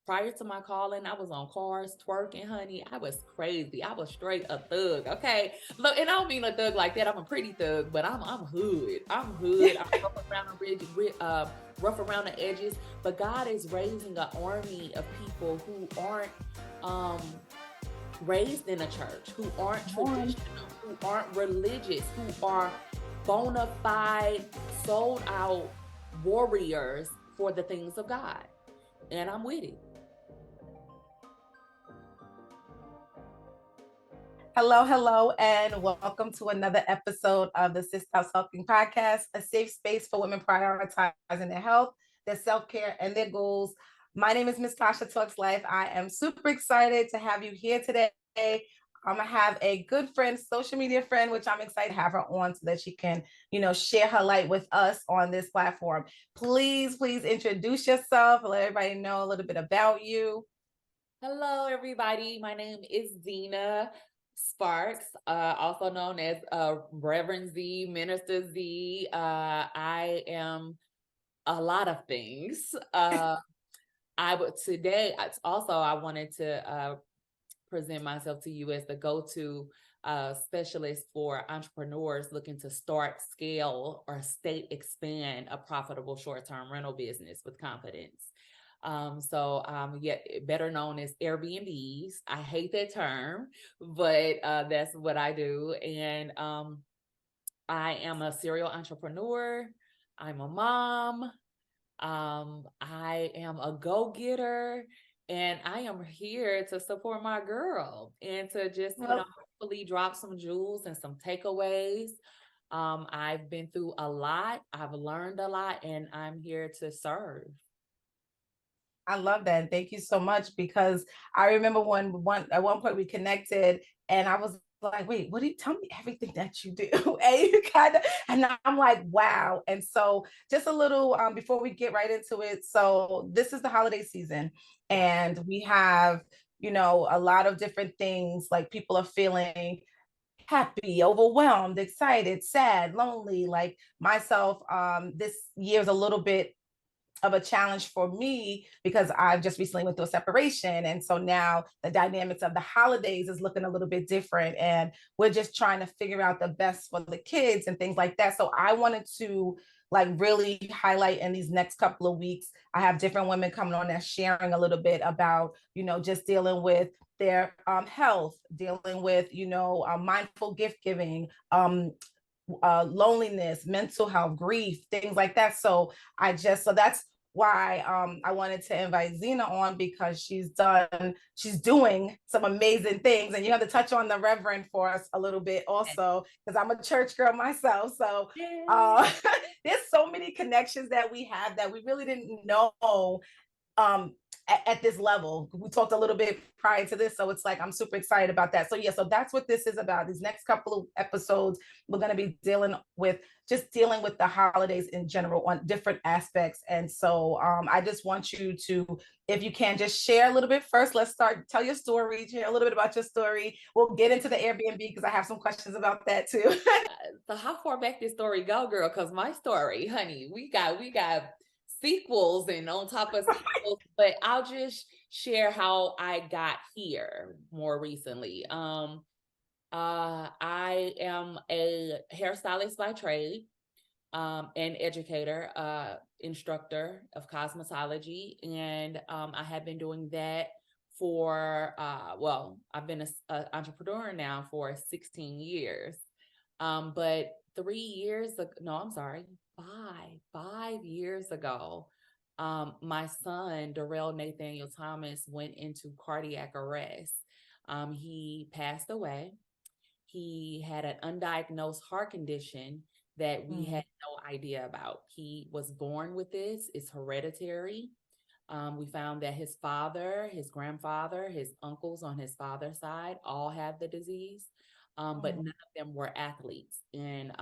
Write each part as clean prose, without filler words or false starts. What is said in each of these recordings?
prior to my calling, I was on cars twerking, honey. I was crazy. I was straight a thug. Okay. Look, and I don't mean a thug like that. I'm a pretty thug, but I'm hood. I'm hood. I'm rough around rough around the edges. But God is raising an army of people who aren't um raised in a church, who aren't traditional, who aren't religious, who are bona fide, sold out warriors for the things of God. And I'm with it. Hello, and welcome to another episode of the Sulkin podcast, a safe space for women prioritizing their health, their self-care, and their goals. My name is Ms.TashaTalksLife. I am super excited to have you here today. I'm gonna have a good friend, social media friend, which I'm excited to have her on so that she can, share her light with us on this platform. Please introduce yourself. Let everybody know a little bit about you. Hello, everybody. My name is Zeina Sparks, also known as Reverend Z, Minister Z. I am a lot of things. I wanted to present myself to you as the go-to specialist for entrepreneurs looking to start, scale, or state expand a profitable short-term rental business with confidence. Better known as Airbnbs. I hate that term, but that's what I do. And I am a serial entrepreneur. I'm a mom. I am a go-getter, and I am here to support my girl and to just, hopefully drop some jewels and some takeaways. I've been through a lot. I've learned a lot, and I'm here to serve. I love that. Thank you so much because I remember at one point we connected and I was like, wait, what do you tell me everything that you do? And you and I'm like, wow. And so just a little before we get right into it. So this is the holiday season and we have, a lot of different things like people are feeling happy, overwhelmed, excited, sad, lonely. Like myself, this year's a little bit of a challenge for me because I've just recently went through a separation. And so now the dynamics of the holidays is looking a little bit different. And we're just trying to figure out the best for the kids and things like that. So I wanted to like really highlight in these next couple of weeks. I have different women coming on there sharing a little bit about, just dealing with their health, dealing with, mindful gift giving, loneliness, mental health, grief, things like that. So that's why I wanted to invite Zeina on because she's doing some amazing things. And you have to touch on the Reverend for us a little bit also, because I'm a church girl myself. So there's so many connections that we have that we really didn't know um at this level. We talked a little bit prior to this, so it's like I'm super excited about that. So so that's what this is about. These next couple of episodes we're going to be dealing with the holidays in general on different aspects. And so I just want you to, if you can, just share a little bit first. Let's start, tell your story, share a little bit about your story. We'll get into the Airbnb because I have some questions about that too. So how far back this story go, girl? Because my story, honey, we got sequels and on top of sequels, but I'll just share how I got here more recently. I am a hairstylist by trade, an educator, instructor of cosmetology, and I have been doing that for I've been an entrepreneur now for 16 years. But 3 years ago, no, I'm sorry, 5 years ago, my son, Darrell Nathaniel Thomas, went into cardiac arrest. He passed away. He had an undiagnosed heart condition that we had no idea about. He was born with this, it's hereditary. We found that his father, his grandfather, his uncles on his father's side all have the disease, but none of them were athletes. And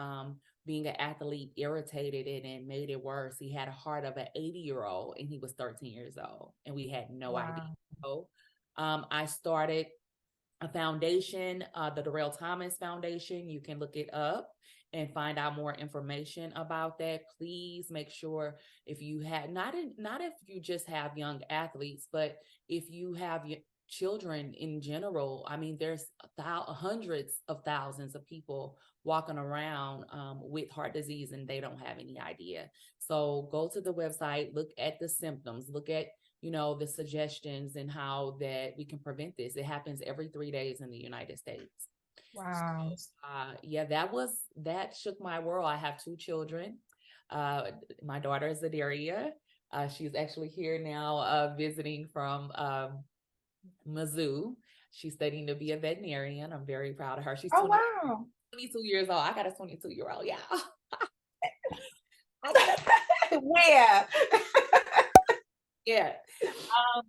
being an athlete irritated it and made it worse. He had a heart of an 80-year-old and he was 13 years old, and we had no idea. So I started a foundation, the Darrell Thomas Foundation. You can look it up and find out more information about that. Please make sure, if you have not if you just have young athletes, but if you have children in general. I mean, there's hundreds of thousands of people walking around with heart disease and they don't have any idea. So go to the website, look at the symptoms, look at the suggestions and how that we can prevent this. It happens every 3 days in the United States. Wow. Yeah, that shook my world. I have 2 children. My daughter is Adaria. She's actually here now, visiting from Mizzou. She's studying to be a veterinarian. I'm very proud of her. She's Oh, wow. 22 years old. I got a 22-year-old. Yeah. Where? Yeah.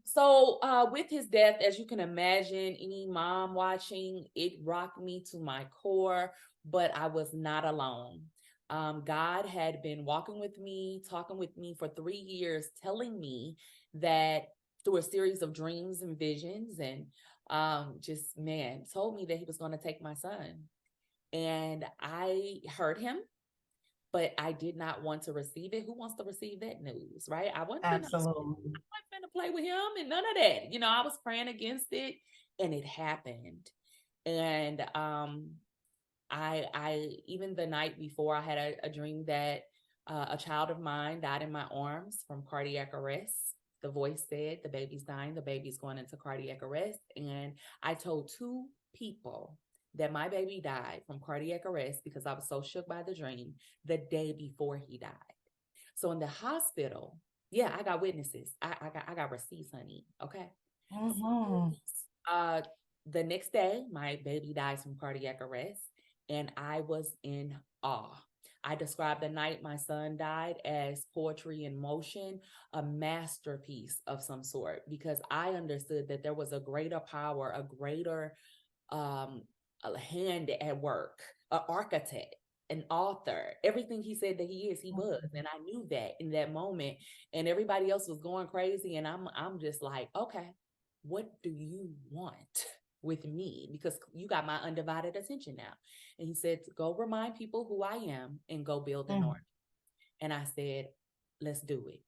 So with his death, as you can imagine, any mom watching, it rocked me to my core, but I was not alone. God had been walking with me, talking with me for 3 years, telling me that through a series of dreams and visions, and told me that he was going to take my son. And I heard him, but I did not want to receive it. Who wants to receive that news, right? I wasn't finna Absolutely. play with him and none of that. I was praying against it, and it happened. And I even the night before, I had a dream that a child of mine died in my arms from cardiac arrest. The voice said, "The baby's dying. The baby's going into cardiac arrest." And I told 2 people that my baby died from cardiac arrest because I was so shook by the dream the day before he died. So in the hospital, yeah, I got witnesses. I got receipts, honey. Okay. Mm-hmm. The next day, my baby dies from cardiac arrest, and I was in awe. I described the night my son died as poetry in motion, a masterpiece of some sort, because I understood that there was a greater power, a greater a hand at work, an architect, an author. Everything he said that he is, he was. And I knew that in that moment. And everybody else was going crazy. And I'm just like, okay, what do you want with me? Because you got my undivided attention now. And he said, go remind people who I am and go build an army. And I said, let's do it.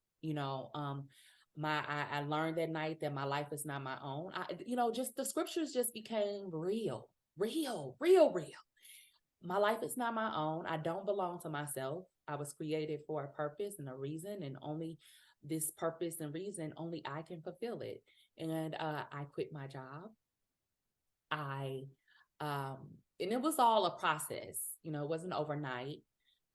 I learned that night that my life is not my own. Just the scriptures just became real. My life is not my own. I don't belong to myself. I was created for a purpose and a reason, and only this purpose and reason, only I can fulfill it. And I quit my job. And it was all a process. It wasn't overnight.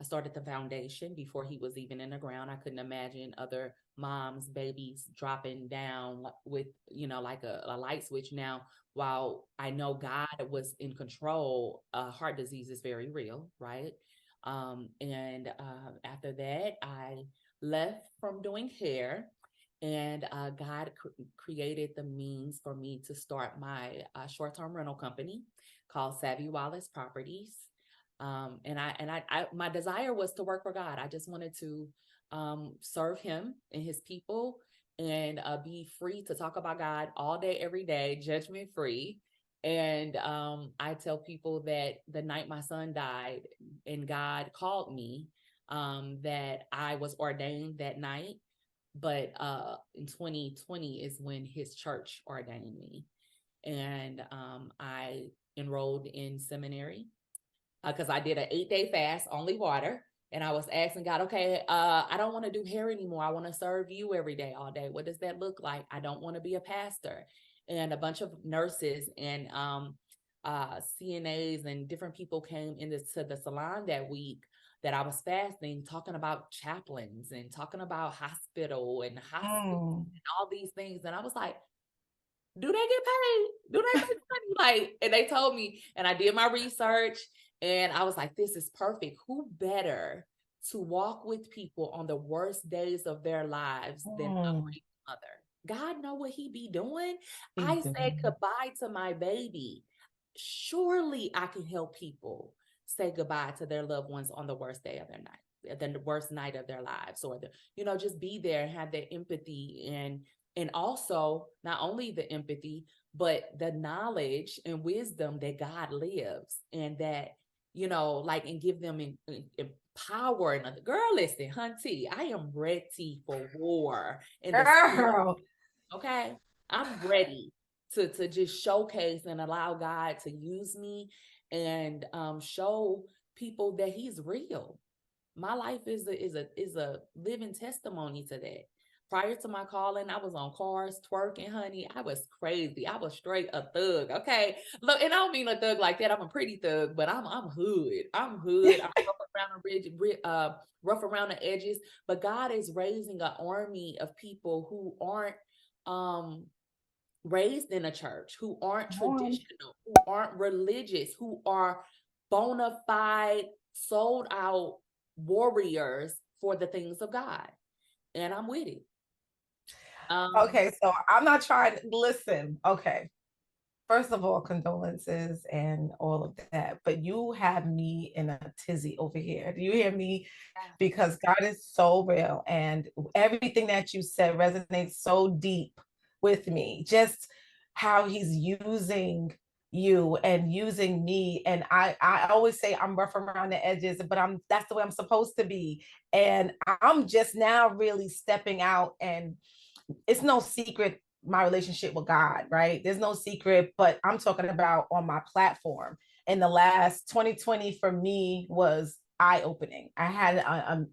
I started the foundation before he was even in the ground. I couldn't imagine other moms, babies dropping down with, like a light switch. Now, while I know God was in control, heart disease is very real, right? And after that, I left from doing hair, and God created the means for me to start my short-term rental company called Savvy Wallace Properties. My desire was to work for God. I just wanted to serve him and his people, and be free to talk about God all day, every day, judgment free. And I tell people that the night my son died and God called me, that I was ordained that night. But in 2020 is when his church ordained me. And I enrolled in seminary because I did an 8-day fast, only water. And I was asking God, okay, I don't want to do hair anymore. I want to serve you every day, all day. What does that look like? I don't want to be a pastor. And a bunch of nurses and CNAs and different people came into the salon that week that I was fasting, talking about chaplains and talking about hospital and hospital and all these things. And I was like, do they get paid? Do they make money? Like, and they told me, and I did my research, and I was like, this is perfect. Who better to walk with people on the worst days of their lives than a mother? God know what he be doing. I said goodbye to my baby. Surely I can help people say goodbye to their loved ones on the worst day of their night, the worst night of their lives, or just be there and have that empathy and And also not only the empathy, but the knowledge and wisdom that God lives, and that, like, and give them power. And girl, listen, hunty, I am ready for war in the spirit. Girl. Okay. I'm ready to just showcase and allow God to use me, and show people that he's real. My life is a living testimony to that. Prior to my calling, I was on cars twerking, honey. I was crazy. I was straight a thug. Okay. Look, and I don't mean a thug like that. I'm a pretty thug, but I'm hood. I'm hood. I'm rough around the edges. But God is raising an army of people who aren't um raised in a church, who aren't traditional, who aren't religious, who are bona fide, sold out warriors for the things of God. And I'm with it. Okay, so I'm not trying to listen. Okay. First of all, condolences and all of that. But you have me in a tizzy over here. Do you hear me? Because God is so real. And everything that you said resonates so deep with me. Just how he's using you and using me. And I always say I'm rough around the edges, but that's the way I'm supposed to be. And I'm just now really stepping out, and it's no secret my relationship with God, right? There's no secret, but I'm talking about on my platform. In the last 2020 for me was eye-opening. I had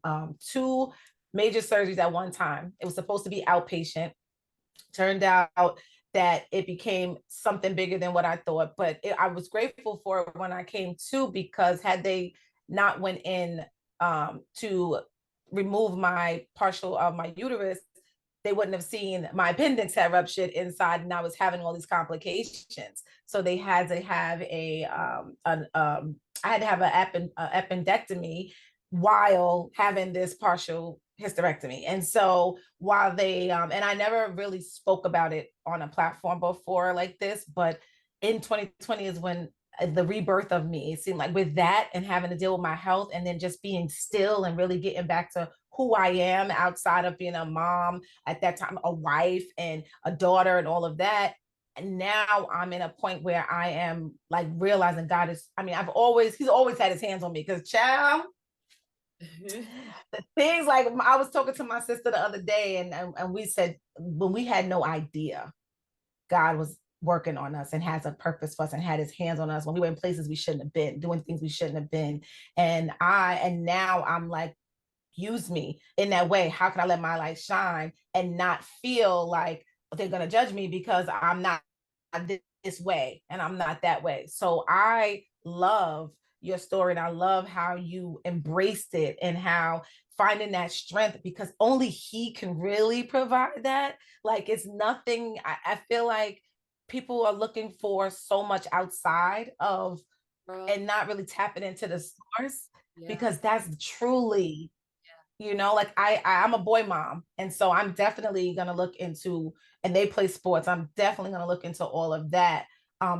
two major surgeries at one time. It was supposed to be outpatient. Turned out that it became something bigger than what I thought, but I was grateful for it when I came to, because had they not went in to remove my partial of my uterus, they wouldn't have seen my appendix had ruptured inside, and I was having all these complications. So they had to have I had to have an appendectomy while having this partial hysterectomy. And so while they and I never really spoke about it on a platform before like this, but in 2020 is when the rebirth of me, it seemed like, with that and having to deal with my health, and then just being still and really getting back to who I am outside of being a mom at that time, a wife and a daughter and all of that. And now I'm in a point where I am like realizing God is, I mean, he's always had his hands on me, because child, the things like, I was talking to my sister the other day, and we said, when we had no idea God was working on us and has a purpose for us and had his hands on us when we were in places we shouldn't have been, doing things we shouldn't have been. And now I'm like, use me in that way. How can I let my light shine and not feel like they're going to judge me because I'm not this way and I'm not that way? So I love your story, and I love how you embraced it, and how finding that strength, because only he can really provide that. Like, it's nothing. I feel like people are looking for so much outside of, and not really tapping into the source, because that's truly, like I'm a boy mom, and so I'm definitely going to look into, and they play sports, I'm definitely going to look into all of that,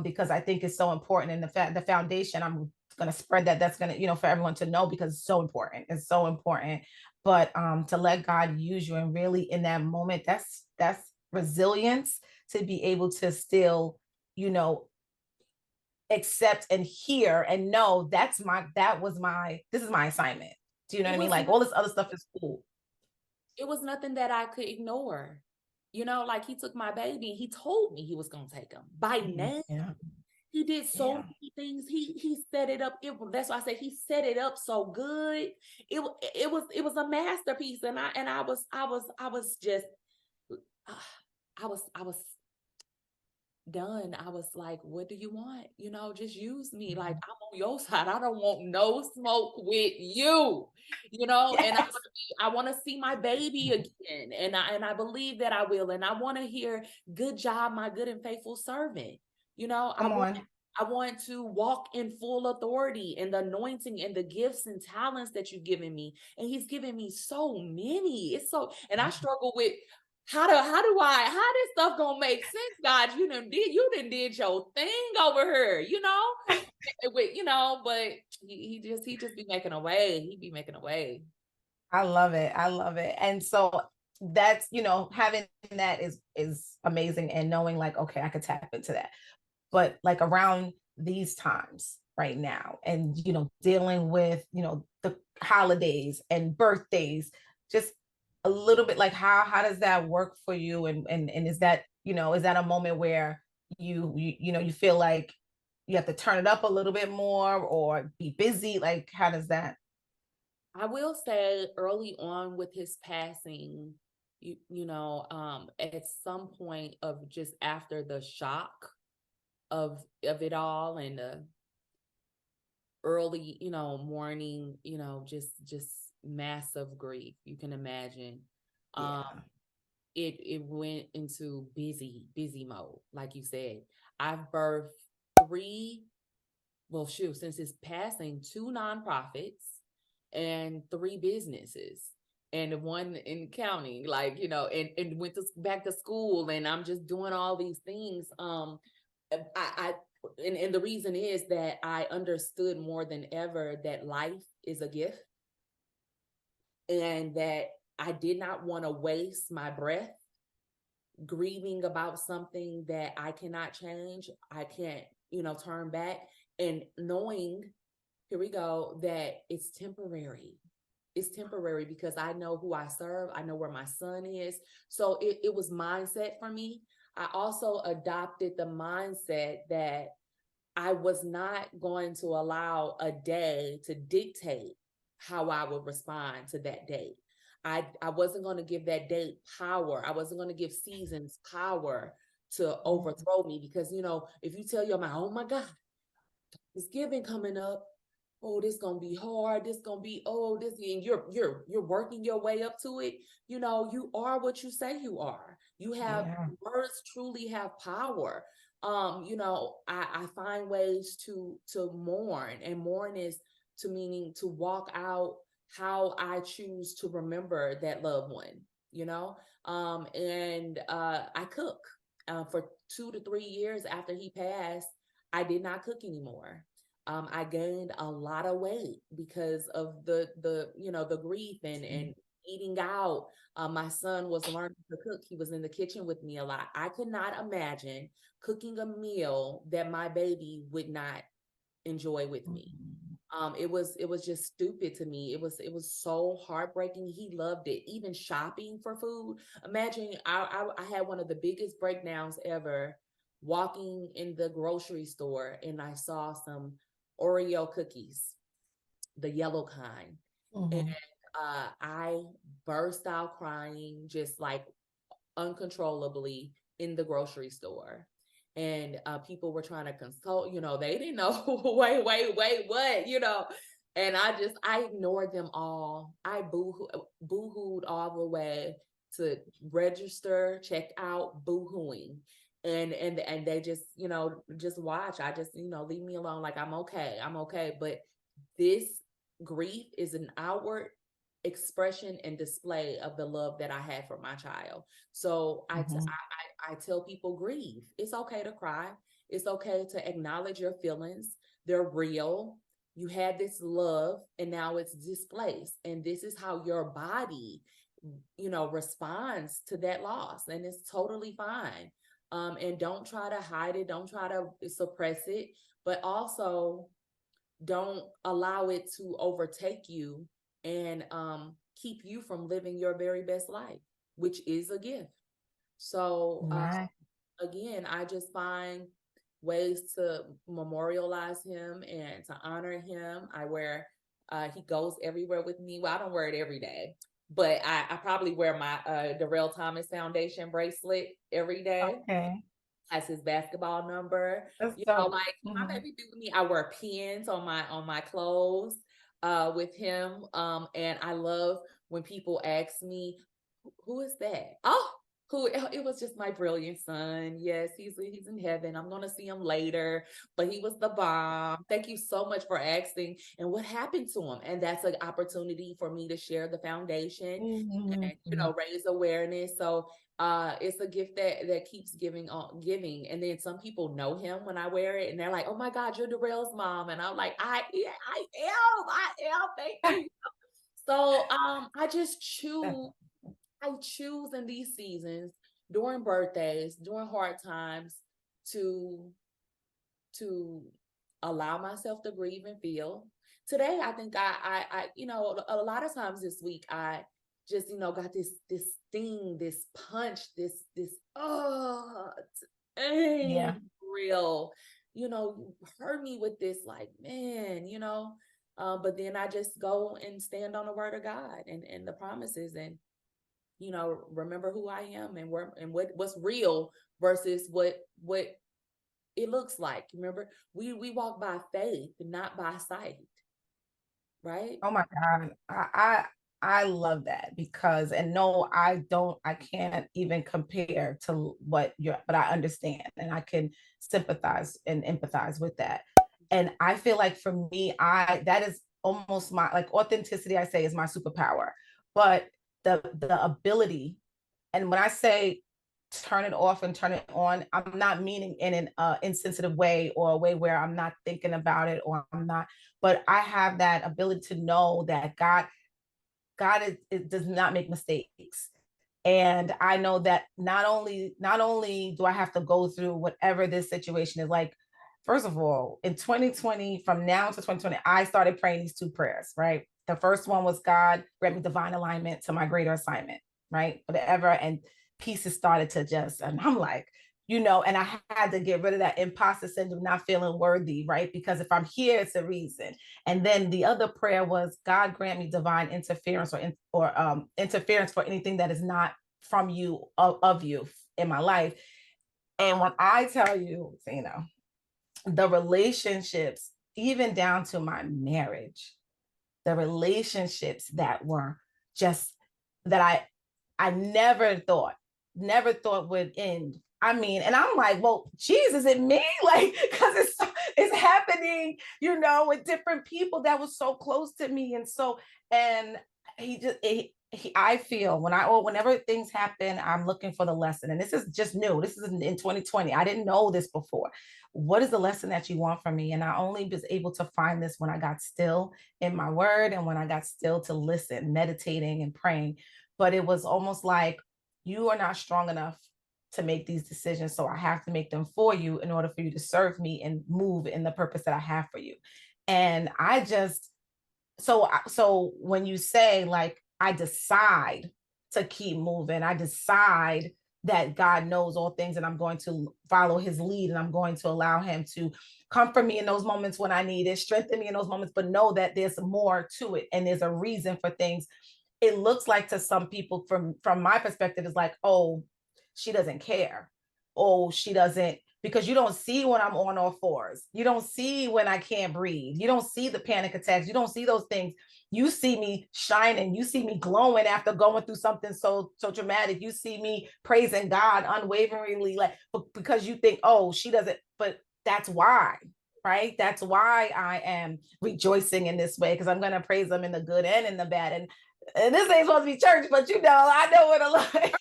because I think it's so important. And the foundation, I'm going to spread that. That's going to, for everyone to know, because it's so important. It's so important. But to let God use you, and really in that moment, that's resilience, to be able to still, accept and hear and know this is my assignment. Do you know what I mean? Like, all this other stuff is cool. It was nothing that I could ignore. Like, he took my baby. He told me he was going to take him by name. Yeah. He did so many things. He set it up. That's why I say he set it up so good. It was a masterpiece. And I was just I was done. I was like, what do you want? Just use me. Like, I'm on your side. I don't want no smoke with you, and I want to see my baby again. And I believe that I will. And I want to hear, good job, my good and faithful servant. I want to walk in full authority and the anointing and the gifts and talents that you've given me. And he's given me so many. And I struggle with, how this stuff gonna make sense, God? You did your thing over here, but he just be making a way. He be making a way. I love it. I love it. And so that's, having that is amazing, and knowing like, okay, I could tap into that. But like around these times right now, and dealing with the holidays and birthdays, just a little bit, like how does that work for you? And is that, is that a moment where you feel like you have to turn it up a little bit more or be busy? Like, how does that? I will say early on with his passing, at some point of just after the shock of it all and the early, morning, just massive grief, you can imagine. Um, Yeah. it went into busy mode, like you said. I've birthed three, well, shoot, since his passing, two nonprofits and three businesses, and one in county, like, and went back to school, and I'm just doing all these things. I and the reason is that I understood more than ever that life is a gift, and that I did not want to waste my breath grieving about something that I cannot change. I can't, turn back, and knowing, here we go, that it's temporary. It's temporary because I know who I serve. I know where my son is. So it was mindset for me. I also adopted the mindset that I was not going to allow a day to dictate how I would respond to that day. I wasn't going to give that date power. I wasn't going to give seasons power to overthrow me, because, if you tell your mind, oh my God, it's giving coming up. Oh, this gonna be hard. This gonna be, oh, this, and you're working your way up to it. You are what you say you are. You have, Yeah. words truly have power. I find ways to mourn, and mourn is to meaning to walk out how I choose to remember that loved one. And I cook. For 2 to 3 years after he passed, I did not cook anymore. I gained a lot of weight because of the grief and eating out. My son was learning to cook. He was in the kitchen with me a lot. I could not imagine cooking a meal that my baby would not enjoy with me. It was just stupid to me. It was so heartbreaking. He loved it. Even shopping for food. Imagine, I had one of the biggest breakdowns ever walking in the grocery store, and I saw some Oreo cookies, the yellow kind. And Mhm. I burst out crying, just like uncontrollably, in the grocery store. And people were trying to consult, they didn't know, wait, what, and I ignored them all. I boohooed all the way to register, check out, boohooing. And they just watch. I just, leave me alone. Like, I'm okay. I'm okay. But this grief is an outward expression and display of the love that I had for my child. So Mhm. I tell people, grieve. It's okay to cry. It's okay to acknowledge your feelings. They're real. You had this love and now it's displaced. And this is how your body, responds to that loss. And it's totally fine. And don't try to hide it. Don't try to suppress it. But also, don't allow it to overtake you and keep you from living your very best life, which is a gift. So Right. again, I just find ways to memorialize him and to honor him. I wear, he goes everywhere with me. Well, I don't wear it every day, but I probably wear my Darrell Thomas Foundation bracelet every day. Okay. Has his basketball number. That's so. Like, my Mhm. baby be with me. I wear pins on my clothes with him. And I love when people ask me, who is that? Oh, who, it was just my brilliant son. Yes, he's in heaven. I'm gonna see him later, but he was the bomb. Thank you so much for asking. And what happened to him? And that's an opportunity for me to share the foundation and Mhm. raise awareness. So it's a gift that keeps giving on giving. And then some people know him when I wear it, and they're like, oh my God, you're Darrell's mom. And I'm like, yeah, I am, thank you. So I just That's choose I choose in these seasons, during birthdays, during hard times, to to allow myself to grieve and feel. Today, I think a lot of times this week, I just, got this sting, this punch, this Yeah. real, you hurt me with this, like, man, but then I just go and stand on the word of God and the promises, and remember who I am, and what's real versus what it looks like. Remember, we walk by faith, not by sight, right? Oh my God. I love that because, and no, I can't even compare to what you're, but I understand and I can sympathize and empathize with that. And I feel like for me, that is almost my, like, authenticity, I say, is my superpower. But the ability, and when I say turn it off and turn it on, I'm not meaning in an insensitive way or a way where I'm not thinking about it or I'm not, but I have that ability to know that God does not make mistakes. And I know that not only do I have to go through whatever this situation is like, first of all, in 2020, from now to 2020, I started praying these two prayers, right? The first one was, God, grant me divine alignment to my greater assignment, right? Whatever. And pieces started to just, and I'm like, and I had to get rid of that imposter syndrome, not feeling worthy, right? Because if I'm here, it's a reason. And then the other prayer was, God, grant me divine interference or interference for anything that is not from you, of you in my life. And when I tell you, the relationships, even down to my marriage, the relationships that were just, that I never thought would end. I mean, and I'm like, well, Jesus, it me? Like, because it's happening, with different people that was so close to me. And so, and I feel whenever things happen, I'm looking for the lesson. And this is just new. This is in 2020. I didn't know this before. What is the lesson that you want from me? And I only was able to find this when I got still in my word and when I got still to listen, meditating and praying. But it was almost like, you are not strong enough to make these decisions. So I have to make them for you in order for you to serve me and move in the purpose that I have for you. And I just, so when you say, like, I decide to keep moving, I decide that God knows all things and I'm going to follow his lead and I'm going to allow him to comfort me in those moments when I need it, strengthen me in those moments, but know that there's more to it and there's a reason for things. It looks like to some people, from my perspective, is like, oh, she doesn't care. Oh, she doesn't, because you don't see when I'm on all fours. You don't see when I can't breathe. You don't see the panic attacks. You don't see those things. You see me shining. You see me glowing after going through something so traumatic. You see me praising God unwaveringly, like, because you think, oh, she doesn't. But that's why, right? That's why I am rejoicing in this way, because I'm going to praise them in the good and in the bad. And this ain't supposed to be church, but I know what to look.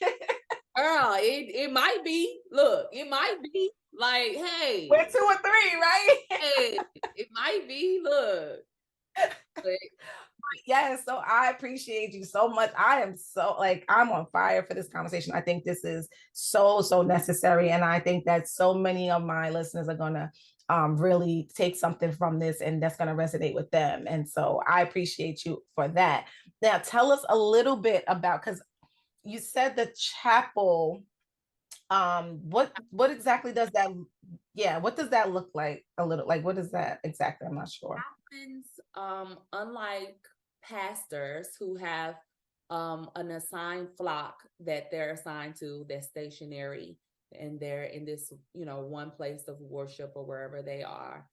Girl, it might be. Look, it might be like, hey, We're 2 or 3, right? hey, it might be. Look, but Yes. So I appreciate you so much. I am so, like, I'm on fire for this conversation. I think this is so necessary. And I think that so many of my listeners are going to really take something from this and that's going to resonate with them. And so I appreciate you for that. Now, tell us a little bit about, because you said the chapel. What exactly does that, yeah, what does that look like? A little, like, what is that exactly? I'm not sure. happens, unlike pastors who have an assigned flock that they're assigned to, that's stationary, and they're in this, one place of worship or wherever they are.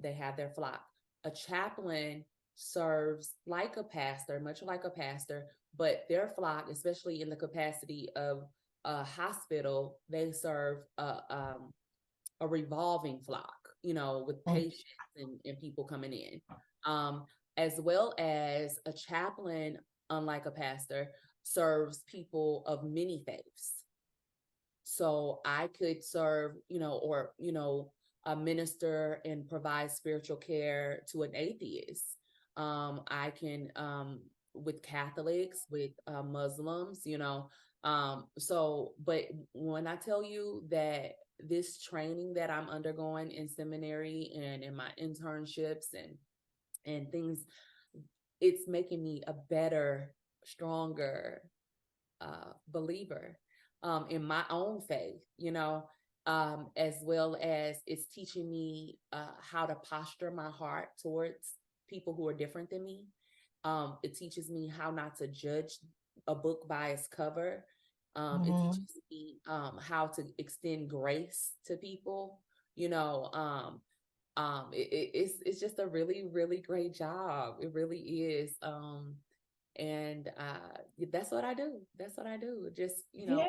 They have their flock. A chaplain serves like a pastor, much like a pastor, but their flock, especially in the capacity of a hospital, they serve a revolving flock, with patients and people coming in. As well as a chaplain, unlike a pastor, serves people of many faiths. So I could serve, or, a minister and provide spiritual care to an atheist. I can with Catholics, with Muslims, but when I tell you that this training that I'm undergoing in seminary and in my internships and things, it's making me a better, stronger believer in my own faith, as well as it's teaching me how to posture my heart towards people who are different than me. It teaches me how not to judge a book by its cover. It Mhm. teaches me how to extend grace to people. It's just a really, really great job. It really is. And that's what I do. That's what I do. Just Yeah.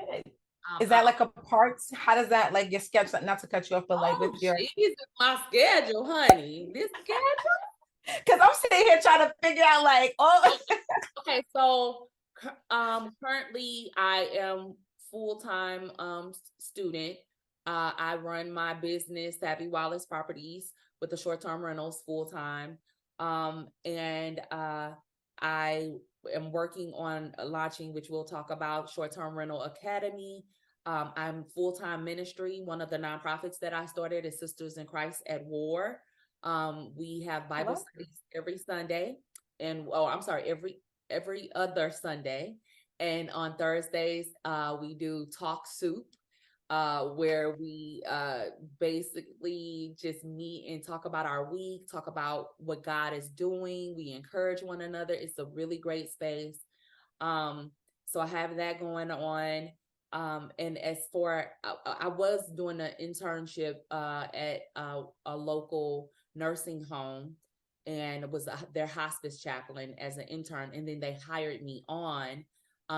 um, Is I that like a part? How does that like your schedule? Not to cut you off, but like with oh your, Jesus, my schedule, honey. This schedule. because I'm sitting here trying to figure out like, oh, Okay, so currently I am full-time student. I run my business, Savvy Wallace Properties, with the short-term rentals full-time. And I am working on launching, which we'll talk about, Short-Term Rental Academy. I'm full-time ministry. One of the nonprofits that I started is Sisters in Christ at War. We have Bible love studies every Sunday, and I'm sorry, every other Sunday. And on Thursdays, we do Talk Soup, where we basically just meet and talk about our week, talk about what God is doing. We encourage one another. It's a really great space. Um, so I have that going on. And as for, I was doing an internship at a local nursing home, and was their hospice chaplain as an intern. And then they hired me on.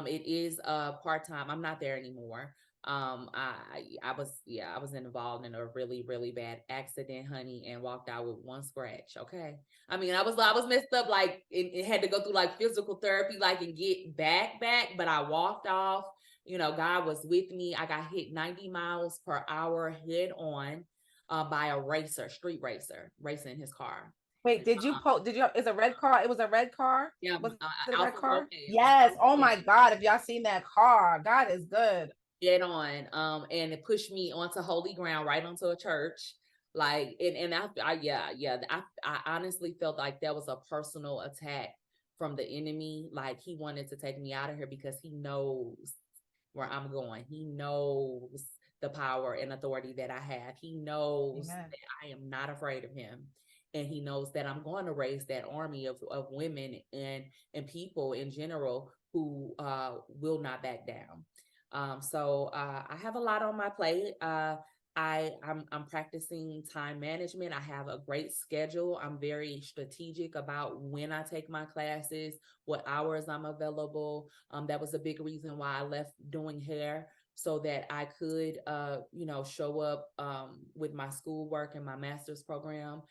It is part time. I'm not there anymore. I was involved in a really, really bad accident, honey, and walked out with one scratch. Okay. I mean, I was messed up, like it had to go through like physical therapy, like, and get back, but I walked off. God was with me. I got hit 90 miles per hour head on by a street racer, racing his car. wait, did you post? Did you? Is a red car? It was a red car. Yeah, Was it a red Alpha car? Romeo. Yes. Oh my God! If y'all seen that car, God is good. Dead on. And it pushed me onto holy ground, right onto a church. Like, and I honestly felt like that was a personal attack from the enemy. Like, he wanted to take me out of here because he knows where I'm going. He knows the power and authority that I have. He knows Amen. that I am not afraid of him. And he knows that I'm going to raise that army of women and people in general who will not back down. I have a lot on my plate. I'm practicing time management. I have a great schedule. I'm very strategic about when I take my classes, what hours I'm available. That was a big reason why I left doing hair, so that I could show up with my schoolwork and my master's program.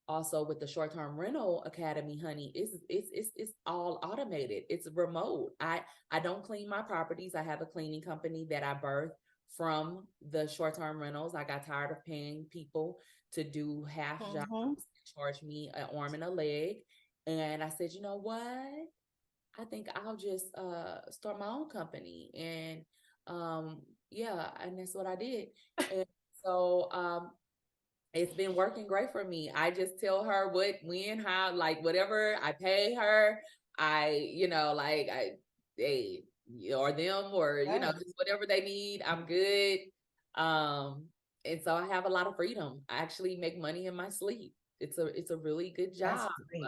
Also with the short-term rental academy, honey, it's all automated. It's remote. I don't clean my properties. I have a cleaning company that I birthed from the short-term rentals. I got tired of paying people to do half jobs, Mm-hmm. charge me an arm and a leg. And I said, you know what? I think I'll just start my own company. And yeah, and that's what I did. And so it's been working great for me. I just tell her what, when, how, like whatever I pay her. They or them, or Yes. just whatever they need. I'm good. Um, and so I have a lot of freedom. I actually make money in my sleep. It's a really good That's job. great.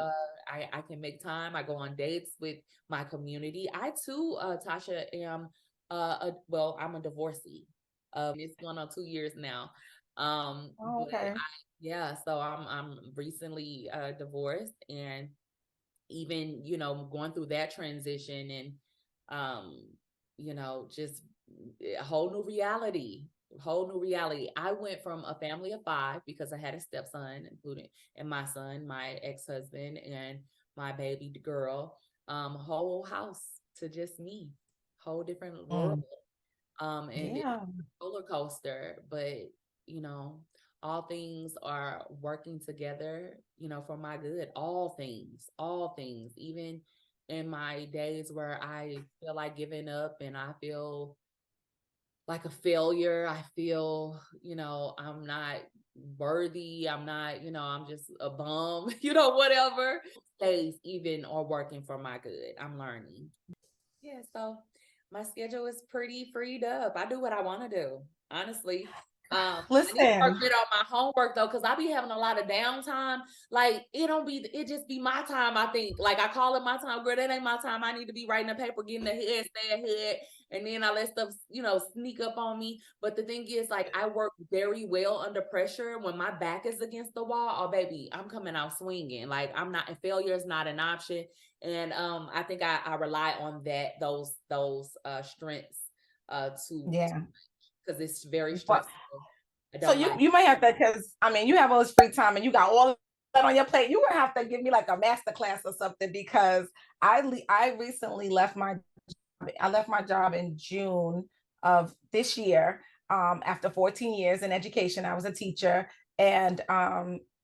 I can make time. I go on dates with my community. I too, Tasha, am I'm a divorcee. It's going on 2 years now. Oh, But okay. yeah, so I'm recently divorced, and even going through that transition, and just a whole new reality. I went from a family of five because I had a stepson, including, and my son, my ex-husband, and my baby girl, whole house, to just me, whole different world. Mm. And it's Yeah. a roller coaster, but you know, all things are working together, for my good. All things, even in my days where I feel like giving up and I feel like a failure. I feel, I'm not worthy. I'm not, I'm just a bum, whatever stays even or working for my good. I'm learning. Yeah, so my schedule is pretty freed up. I do what I want to do, honestly. I need to work Listen, better on my homework though, because I be having a lot of downtime. Like it just be my time. I think, like I call it my time, girl. That ain't my time. I need to be writing a paper, getting ahead, stay ahead, and then I let stuff, sneak up on me. But the thing is, like, I work very well under pressure. When my back is against the wall, oh baby, I'm coming out swinging. Like I'm not. Failure is not an option. And I think I rely on those strengths to yeah. because it's very But stressful. I so don't like. you might have to, because I mean you have all this free time and you got all that on your plate. You would have to give me like a master class or something, because I recently left my job in June of this year, after 14 years in education. I was a teacher, and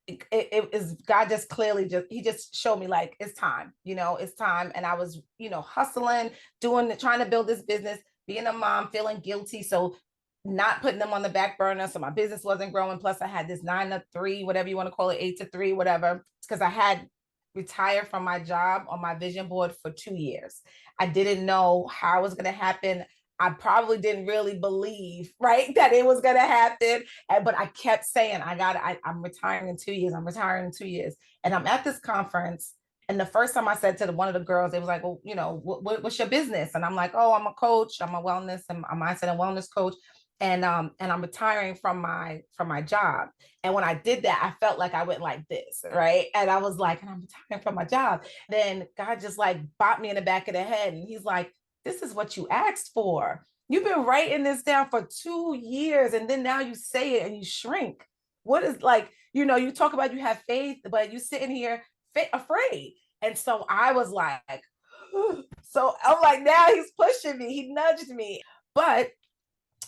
it is God just clearly he just showed me like it's time, it's time. And I was, hustling, trying to build this business, being a mom, feeling guilty. So not putting them on the back burner. So my business wasn't growing. Plus I had this 9 to 3, whatever you want to call it, 8 to 3, whatever. Because I had retired from my job on my vision board for 2 years. I didn't know how it was going to happen. I probably didn't really believe, right, that it was going to happen. But I kept saying, I'm retiring in 2 years. I'm retiring in 2 years. And I'm at this conference. And the first time I said to one of the girls, they was like, well, what's your business? And I'm like, oh, I'm a coach. I'm a wellness and a mindset and wellness coach. And I'm retiring from my job. And when I did that, I felt like I went like this, right? And I was like, and I'm retiring from my job. Then God just like bopped me in the back of the head, and he's like, this is what you asked for. You've been writing this down for 2 years, and then now you say it and you shrink. What is, like, you talk about you have faith, but you sitting here afraid. And so I was like, so I'm like, now he's pushing me. He nudged me. But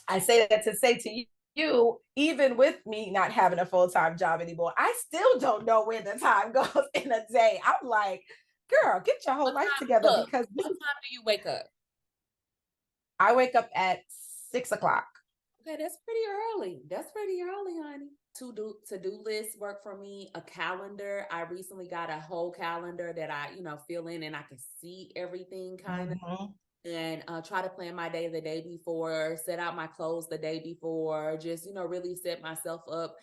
I say that to say to you, even with me not having a full-time job anymore, I still don't know where the time goes in a day. I'm like, girl, get your whole What life time? together, Look, because what time do you wake up? I wake up at 6 o'clock. Okay, that's pretty early. That's pretty early, honey. To do list work for me. A calendar. I recently got a whole calendar that I fill in and I can see everything kind of. Mhm. And try to plan my day the day before, set out my clothes the day before, just, really set myself up.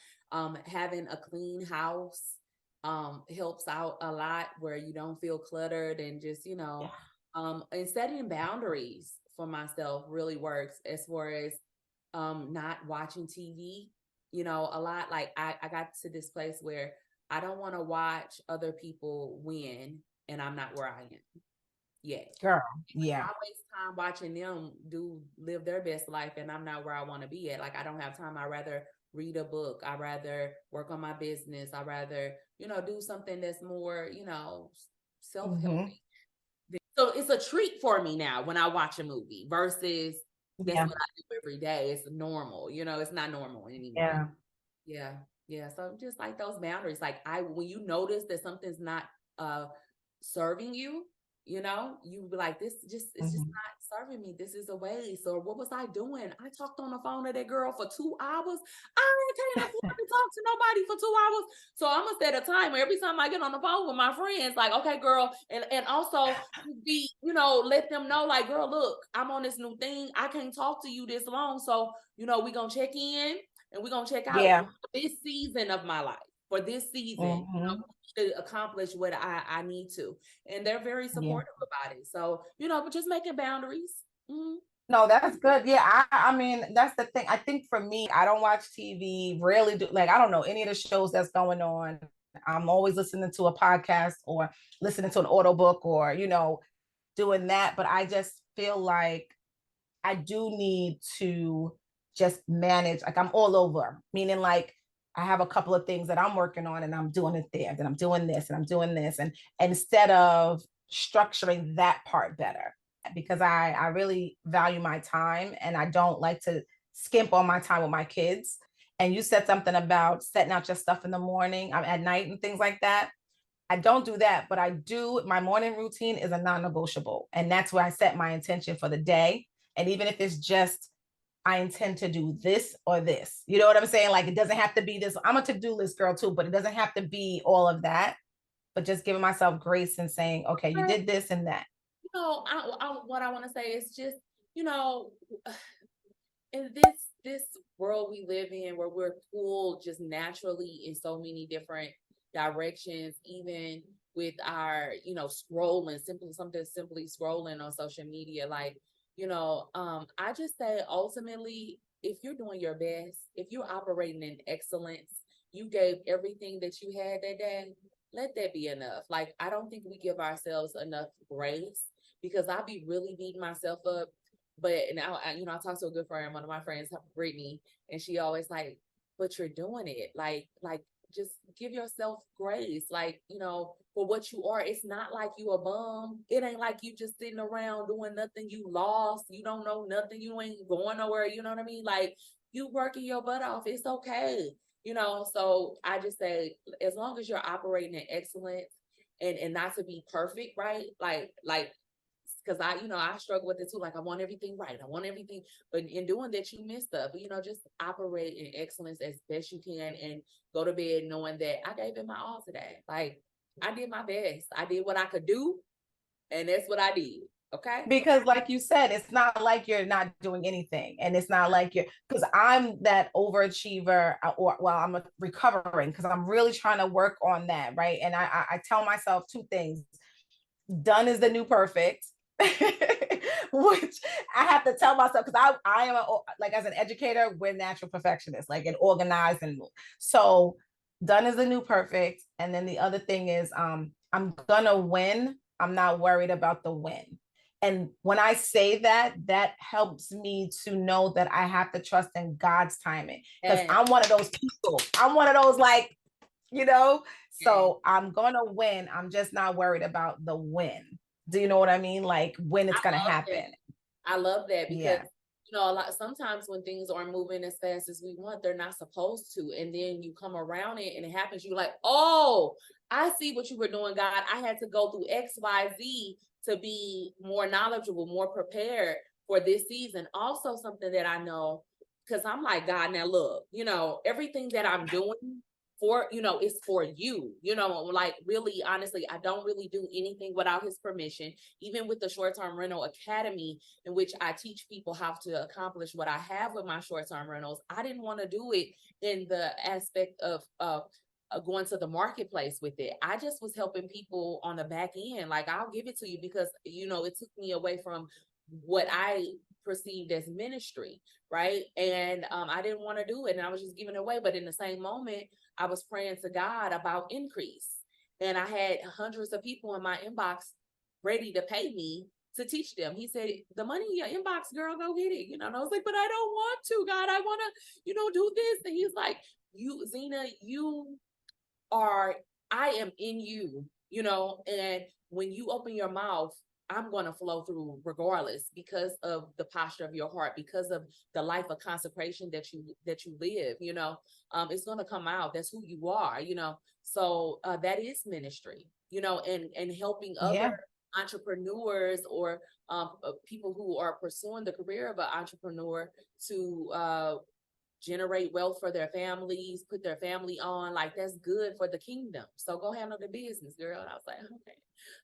Having a clean house helps out a lot, where you don't feel cluttered, and just, Yeah. and setting boundaries for myself really works, as far as not watching TV, a lot. Like I got to this place where I don't want to watch other people win and I'm not where I am yet. Girl, I yeah. waste time watching them do live their best life, and I'm not where I want to be at. Like I don't have time. I rather read a book. I rather work on my business. I rather, do something that's more, Hmm. self-helping. So it's a treat for me now when I watch a movie versus that's Yeah. what I do every day. It's normal, it's not normal anymore. Yeah. Yeah. Yeah. So just like those boundaries, like when you notice that something's not uh serving you, you be like, it's just Hmm. not serving me. This is a waste. Or what was I doing? I talked on the phone to that girl for 2 hours. I can't afford to talk to nobody for 2 hours. So I'm gonna set a timer every time I get on the phone with my friends, like, okay, girl, and also be, let them know, like, girl, look, I'm on this new thing. I can't talk to you this long. So, we gonna check in and we're gonna check out Yeah. this season of my life. For this season, Hmm. to accomplish what I need to. And they're very Yeah. supportive about it. So, but just making boundaries. Mhm. No, that's good. Yeah, I mean, that's the thing. I think for me, I don't watch TV, rarely do, like I don't know any of the shows that's going on. I'm always listening to a podcast or listening to an audiobook, or doing that. But I just feel like I do need to just manage. Like I'm all over, meaning like I have a couple of things that I'm working on and I'm doing it there, then I'm doing this and I'm doing this. And instead of structuring that part better, because I really value my time and I don't like to skimp on my time with my kids. And you said something about setting out your stuff in the morning, at night and things like that. I don't do that, but I do. My morning routine is a non-negotiable. And that's where I set my intention for the day. And even if it's just, I intend to do this or this, you know what I'm saying? Like, it doesn't have to be this. I'm a to-do list girl too, but it doesn't have to be all of that. But just giving myself grace and saying, okay, you did this and that. What I want to say is just, you know, in this world we live in where we're pulled just naturally in so many different directions, even with our, scrolling, simply scrolling on social media, like, I just say ultimately, if you're doing your best, if you're operating in excellence, you gave everything that you had that day, let that be enough. Like, I don't think we give ourselves enough grace, because I'll be really beating myself up. But now, I talked to a good friend, one of my friends, Brittany, and she always like, but you're doing it. Like, just give yourself grace. Like, for what you are, it's not like you a bum. It ain't like you just sitting around doing nothing. You lost. You don't know nothing. You ain't going nowhere. You know what I mean? Like, you working your butt off. It's okay. So I just say, as long as you're operating in excellence and not to be perfect, right? Like, because I struggle with it too. Like, I want everything right. I want everything, but in doing that, you miss stuff. But just operate in excellence as best you can, and go to bed knowing that I gave it my all today. Like, I did my best. I did what I could do, and that's what I did. Okay. Because like you said, it's not like you're not doing anything, and it's not like you're, because I'm that overachiever, or well, I'm recovering, because I'm really trying to work on that, right? And I tell myself two things: done is the new perfect, which I have to tell myself, because I am like, as an educator, we're natural perfectionists, like, and organized, and so done is the new perfect. And then the other thing is, I'm gonna win. I'm not worried about the win. And when I say that, that helps me to know that I have to trust in God's timing, because And, I'm one of those people. I'm one of those, like, so I'm gonna win. I'm just not worried about the win. Do you know what I mean? Like, when it's gonna happen. I love that, because Yeah. a lot sometimes when things aren't moving as fast as we want, they're not supposed to. And then you come around it and it happens. You're like, oh, I see what you were doing, God. I had to go through XYZ to be more knowledgeable, more prepared for this season. Also, something that I know, because I'm like, God, now look, everything that I'm doing for, it's for you, like, really, honestly, I don't really do anything without his permission. Even with the short-term rental academy, in which I teach people how to accomplish what I have with my short-term rentals, I didn't want to do it in the aspect of going to the marketplace with it. I just was helping people on the back end. Like, I'll give it to you because, it took me away from what I perceived as ministry, right? And I didn't want to do it, and I was just giving it away. But in the same moment, I was praying to God about increase, and I had hundreds of people in my inbox ready to pay me to teach them. He said, the money in your inbox, girl, go get it. And I was like, but I don't want to, God. I want to, do this. And he's like, Zeina, I am in you, and when you open your mouth, I'm going to flow through regardless, because of the posture of your heart, because of the life of consecration that you live, it's going to come out. That's who you are, so that is ministry, and helping other Yeah. entrepreneurs, or people who are pursuing the career of an entrepreneur, to generate wealth for their families, put their family on. Like, that's good for the kingdom. So go handle the business, girl. And I was like, okay,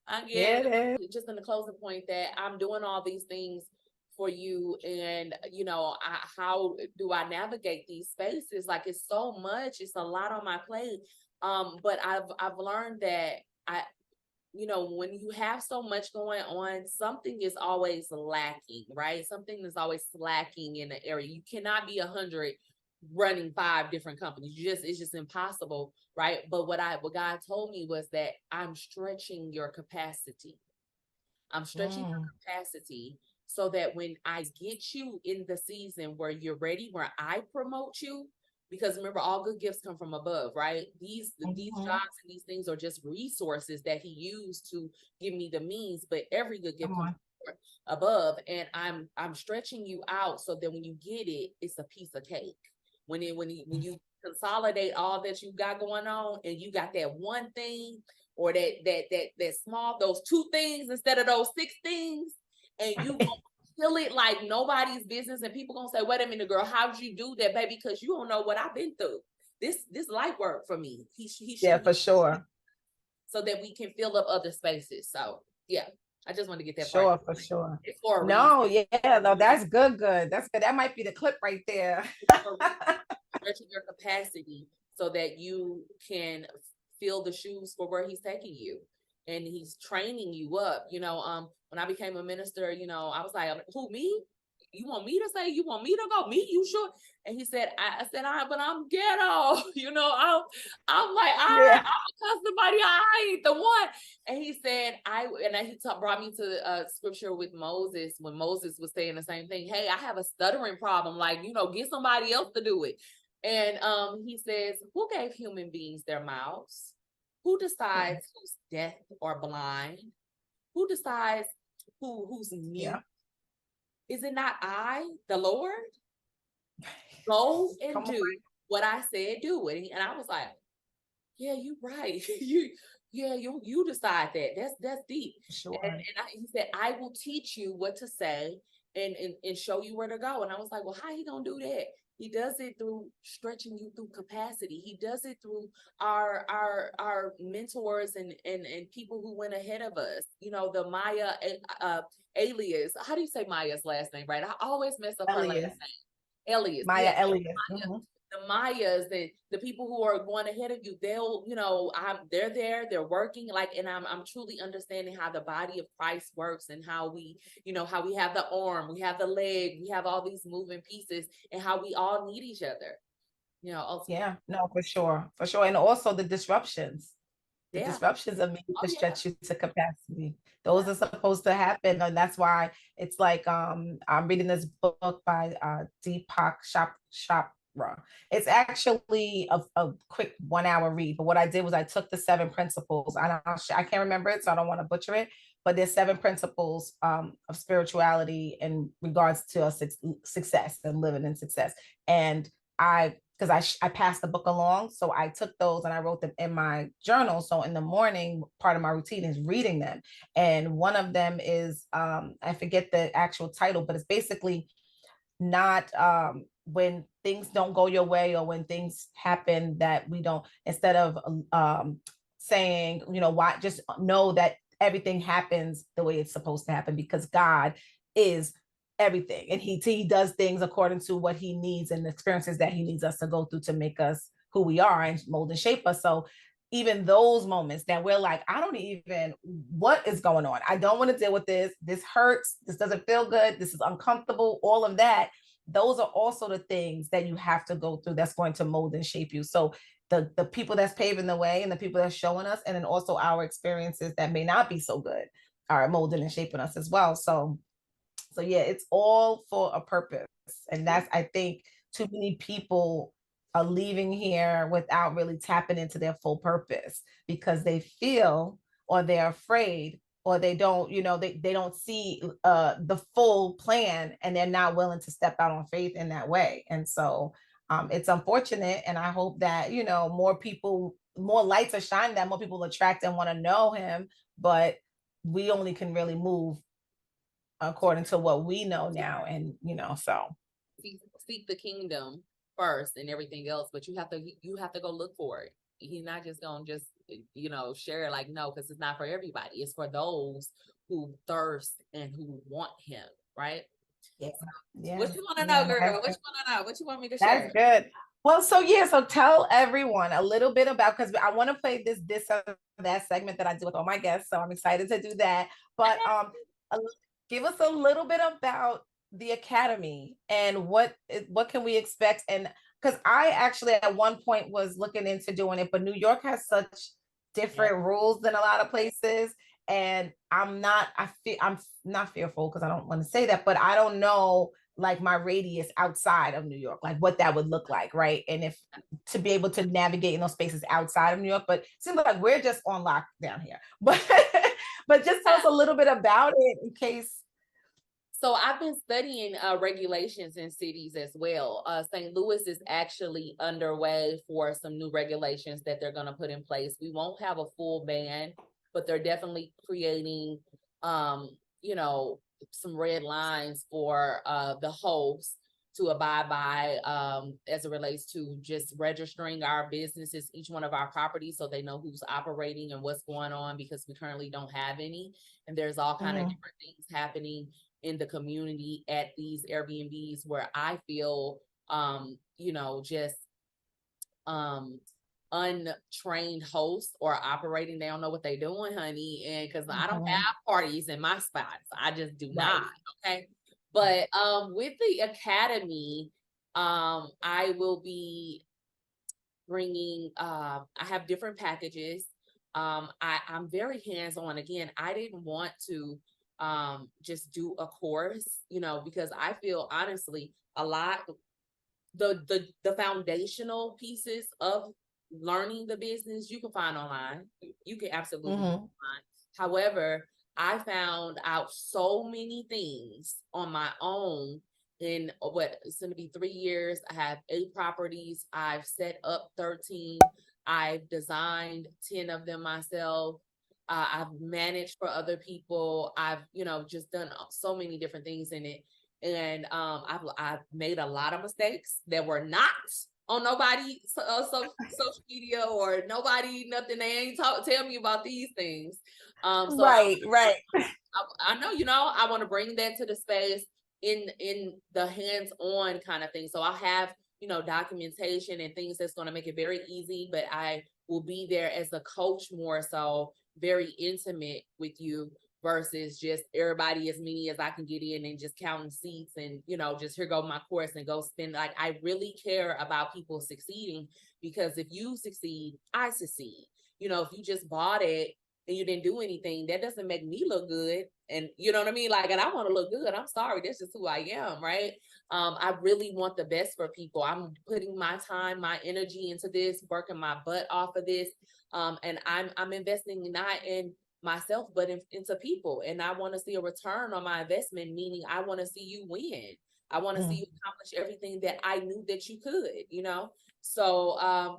I Yeah, get it is. it. Just in the closing point, that I'm doing all these things for you, and how do I navigate these spaces? Like, it's so much, it's a lot on my plate. But I've learned that when you have so much going on, something is always lacking, right? Something is always slacking in the area. You cannot be 100 running 5 different companies. It's just impossible, right? But what God told me was that I'm stretching your capacity. I'm stretching your capacity, so that when I get you in the season where you're ready, where I promote you, because remember, all good gifts come from above, right? These jobs and these things are just resources that he used to give me the means, but every good gift comes from above. And I'm stretching you out, so that when you get it, it's a piece of cake. When you consolidate all that you got going on, and you got that one thing, or that small, those 2 things instead of those 6 things, and you gonna feel it like nobody's business, and people gonna say, wait a minute, girl, how'd you do that, baby? Because you don't know what I've been through. This light work for me. Yeah, for sure. So that we can fill up other spaces. So yeah, I just want to get that Sure, part. for sure. It's for a No, reason. yeah, no, that's good. That's good. That might be the clip right there. Stretching your capacity so that you can fill the shoes for where he's taking you, and he's training you up. When I became a minister, I was like, who, me? You want me to say, you want me to go? Me? You sure? And he said, I said, but I'm ghetto. I'm like, Yeah. I'll cuss somebody. I ain't the one. And he said, brought me to scripture with Moses, when Moses was saying the same thing. Hey, I have a stuttering problem. Like, get somebody else to do it. And he says, who gave human beings their mouths? Who decides who's deaf or blind? Who decides who's mute? Yeah. Is it not I, the Lord? Go and do what I said do it. And I was like, yeah, you're right. you decide that. That's deep. Sure. He said, I will teach you what to say and show you where to go. And I was like, well, how he gonna do that? He does it through stretching you through capacity. He does it through our mentors and people who went ahead of us. The Maya alias. How do you say Maya's last name, right? I always mess up her last name. Elias. Maya Elias. The Mayas, the people who are going ahead of you, they're there, they're working, and I'm truly understanding how the body of Christ works, and how we have the arm, we have the leg, we have all these moving pieces, and how we all need each other. Ultimately. Yeah, no, for sure. And also the disruptions. The disruptions of me to stretch you to capacity. Those are supposed to happen. And that's why it's like I'm reading this book by Deepak Chopra. It's actually a quick 1 hour read. But what I did was I took the 7 principles. I can't remember it, so I don't want to butcher it. But there's 7 principles of spirituality in regards to success and living in success. And because I passed the book along. So I took those and I wrote them in my journal. So in the morning, part of my routine is reading them. And one of them is, I forget the actual title, but it's basically not when things don't go your way, or when things happen that we don't, instead of saying, why, just know that everything happens the way it's supposed to happen, because God is everything, and he does things according to what he needs and the experiences that he needs us to go through to make us who we are and mold and shape us. So even those moments that we're like, I don't even, what is going on? I don't want to deal with this. This hurts. This doesn't feel good. This is uncomfortable. All of that. Those are also the things that you have to go through that's going to mold and shape you. So the people that's paving the way and the people that's showing us, and then also our experiences that may not be so good, are molding and shaping us as well. So yeah, it's all for a purpose. And that's, I think, too many people are leaving here without really tapping into their full purpose, because they feel, or they're afraid, or they don't, they don't see the full plan, and they're not willing to step out on faith in that way. And so it's unfortunate. And I hope that, more lights are shining, that more people attract and want to know him. But we only can really move according to what we know now. And so seek the kingdom first and everything else, but you have to go look for it. He's not just gonna share it, like, no, because it's not for everybody. It's for those who thirst and who want him, right? Yeah. What you want to know, girl? What you want to know? What you want me to share? That's good. Well, so tell everyone a little bit about, because I want to play this that segment that I do with all my guests. So I'm excited to do that. But give us a little bit about the Academy and what can we expect. And because I actually at one point was looking into doing it, but New York has such different rules than a lot of places. And I'm not fearful, because I don't want to say that, but I don't know, like, my radius outside of New York, like what that would look like, right? And if to be able to navigate in those spaces outside of New York. But it seems like we're just on lockdown here. But just tell us a little bit about it, in case. So I've been studying regulations in cities as well. St. Louis is actually underway for some new regulations that they're going to put in place. We won't have a full ban, but they're definitely creating, you know, some red lines for the hosts to abide by as it relates to just registering our businesses, each one of our properties, so they know who's operating and what's going on, because we currently don't have any. And there's all kind of different things happening in the community at these Airbnbs where I feel, you know, just untrained hosts or operating. They don't know what they're doing, honey. And because I don't have parties in my spots, I just do not. Okay. But with the academy, I will be bringing, I have different packages. I'm very hands-on. Again, I didn't want to just do a course, you know, because I feel honestly a lot the foundational pieces of learning the business you can find online. You can absolutely find online. However, I found out so many things on my own in what it's going to be 3 years. I have 8 properties. I've set up 13. I've designed 10 of them myself. I've managed for other people. I've, you know, just done so many different things in it. And I've made a lot of mistakes that were not on nobody social media, or nobody, nothing. They ain't tell me about these things. So right. I know, you know, I want to bring that to the space in the hands-on kind of thing. So I'll have, you know, documentation and things that's going to make it very easy, but I will be there as a coach more so, very intimate with you, versus just everybody as many as I can get in and just counting seats and, you know, just here go my course and go spend. Like, I really care about people succeeding, because if you succeed, I succeed. You know, if you just bought it and you didn't do anything, that doesn't make me look good. And you know what I mean? Like, and I want to look good. I'm sorry. That's just who I am. Right. I really want the best for people. I'm putting my time, my energy into this, working my butt off of this. And I'm investing not in myself, but into people. And I want to see a return on my investment, meaning I want to see you win. I want to see you accomplish everything that I knew that you could, you know? So